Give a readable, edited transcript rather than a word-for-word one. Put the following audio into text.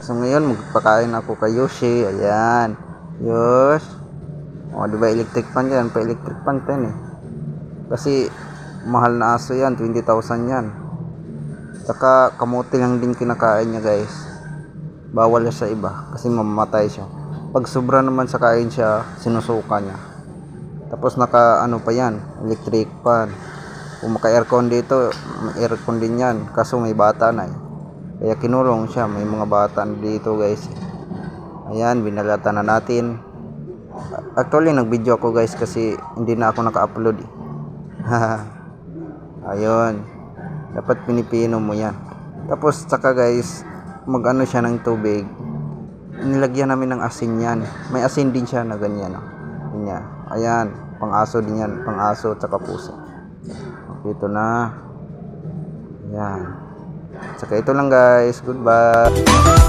So ngayon magpakain ako kay Yoshi. Ayan. Yosh. O, di ba electric fan yan? Pa-electric fan pa yan eh. Kasi mahal na aso yan. 20,000 yan. Tsaka kamote lang din kinakain niya guys. Bawal siya sa iba kasi mamamatay siya. Pag sobra naman sa kain siya, sinusuka niya. Tapos naka ano pa yan, electric fan. Kung maka-aircon dito, may aircon din yan. Kaso may bata na eh. Kaya kinulong siya, may mga bata dito guys. Ayan, binalatan na natin. Actually, nag-video ako guys kasi hindi na ako naka-upload eh. Ayun. Dapat pinipino mo yan. Tapos, saka guys, mag-ano siya ng tubig. Nilagyan namin ng asin yan. May asin din siya na ganyan. Ganyan. Ayan, pang-aso din yan. Pang-aso, tsaka puso. Ito na. Ayan. Saka ito lang guys. Goodbye.